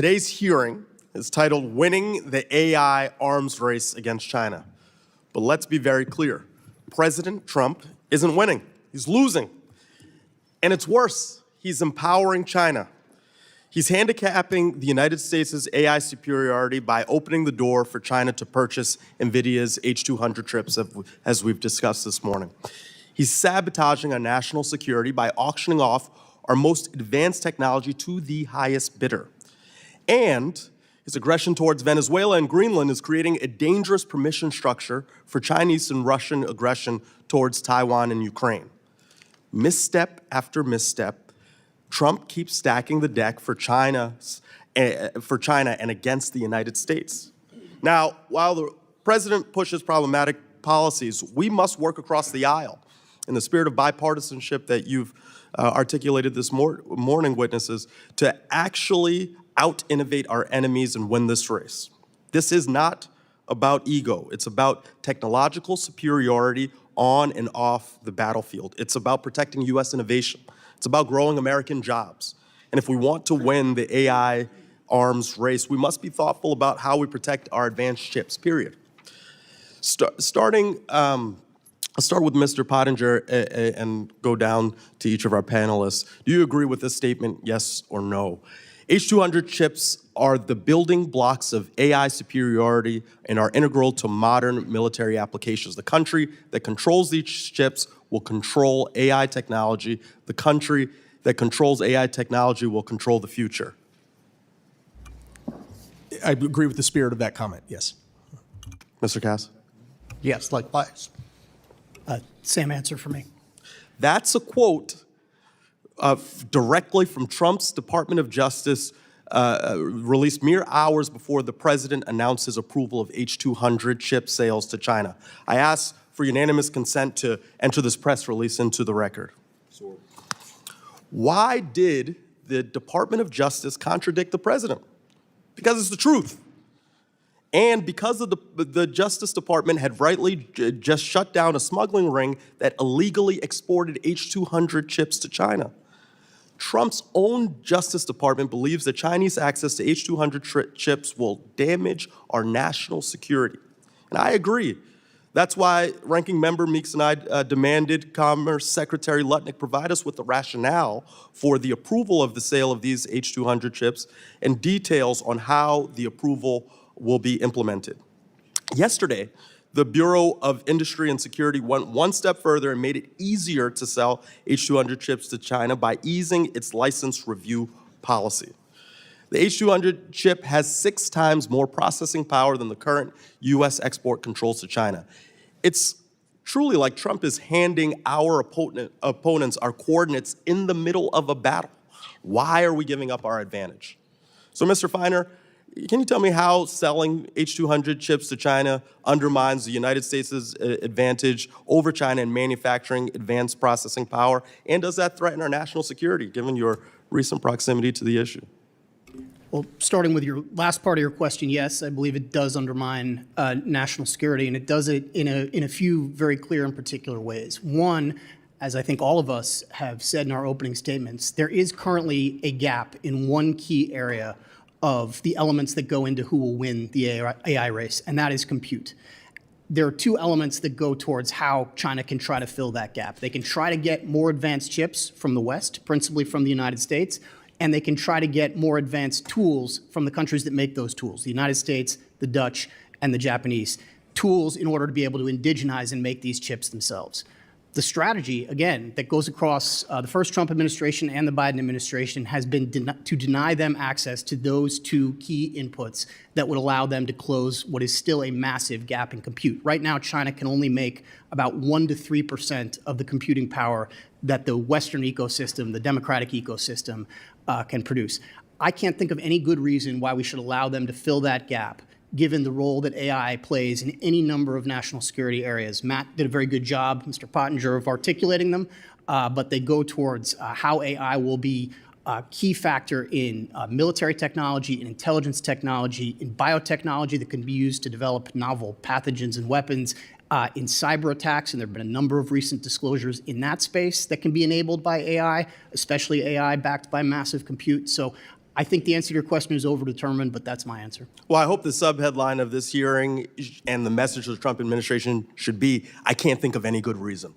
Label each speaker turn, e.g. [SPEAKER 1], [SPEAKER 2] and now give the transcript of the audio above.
[SPEAKER 1] Today's hearing is titled Winning the AI Arms Race Against China. But let's be very clear. President Trump isn't winning. He's losing. And it's worse. He's empowering China. He's handicapping the United States' AI superiority by opening the door for China to purchase Nvidia's H200 chips, as we've discussed this morning. He's sabotaging our national security by auctioning off our most advanced technology to the highest bidder. And his aggression towards Venezuela and Greenland is creating a dangerous permission structure for Chinese and Russian aggression towards Taiwan and Ukraine. Misstep after misstep, Trump keeps stacking the deck for China and against the United States. Now, while the president pushes problematic policies, we must work across the aisle in the spirit of bipartisanship that you've articulated this morning, witnesses, to actually out-innovate our enemies and win this race. This is not about ego. It's about technological superiority on and off the battlefield. It's about protecting U.S. innovation. It's about growing American jobs. And if we want to win the AI arms race, we must be thoughtful about how we protect our advanced chips, period. I'll start with Mr. Pottinger and go down to each of our panelists. Do you agree with this statement, yes or no? H200 chips are the building blocks of AI superiority and are integral to modern military applications. The country that controls these chips will control AI technology. The country that controls AI technology will control the future.
[SPEAKER 2] I agree with the spirit of that comment, yes.
[SPEAKER 1] Mr. Cass?
[SPEAKER 3] Yes, likewise. Same answer for me.
[SPEAKER 1] That's a quote directly from Trump's Department of Justice, released mere hours before the president announced his approval of H200 chip sales to China. I ask for unanimous consent to enter this press release into the record. Why did the Department of Justice contradict the president? Because it's the truth. And because the Justice Department had rightly just shut down a smuggling ring that illegally exported H200 chips to China. Trump's own Justice Department believes that Chinese access to H200 chips will damage our national security. And I agree. That's why Ranking Member Meeks and I demanded Commerce Secretary Lutnick provide us with the rationale for the approval of the sale of these H200 chips and details on how the approval will be implemented. Yesterday, the Bureau of Industry and Security went one step further and made it easier to sell H200 chips to China by easing its license review policy. The H200 chip has 6 times more processing power than the current U.S. export controls to China. It's truly like Trump is handing our opponents our coordinates in the middle of a battle. Why are we giving up our advantage? So, Mr. Feiner, can you tell me how selling H200 chips to China undermines the United States' advantage over China in manufacturing advanced processing power? And does that threaten our national security, given your recent proximity to the issue?
[SPEAKER 3] Well, starting with your last part of your question, yes, I believe it does undermine national security, and it does it in a few very clear and particular ways. One, as I think all of us have said in our opening statements, there is currently a gap in one key area of the elements that go into who will win the AI race, and that is compute. There are 2 elements that go towards how China can try to fill that gap. They can try to get more advanced chips from the West, principally from the United States, and they can try to get more advanced tools from the countries that make those tools, the United States, the Dutch, and the Japanese. Tools in order to be able to indigenize and make these chips themselves. The strategy, again, that goes across the first Trump administration and the Biden administration has been to deny them access to those 2 key inputs that would allow them to close what is still a massive gap in compute. Right now, China can only make about 1 to 3% of the computing power that the Western ecosystem, the democratic ecosystem, can produce. I can't think of any good reason why we should allow them to fill that gap, given the role that AI plays in any number of national security areas. Matt did a very good job, Mr. Pottinger, of articulating them, but they go towards how AI will be a key factor in military technology, in intelligence technology, in biotechnology that can be used to develop novel pathogens and weapons, in cyber attacks, and there have been a number of recent disclosures in that space that can be enabled by AI, especially AI backed by massive compute. So I think the answer to your question is overdetermined, but that's my answer.
[SPEAKER 1] Well, I hope the subheadline of this hearing and the message of the Trump administration should be, I can't think of any good reason.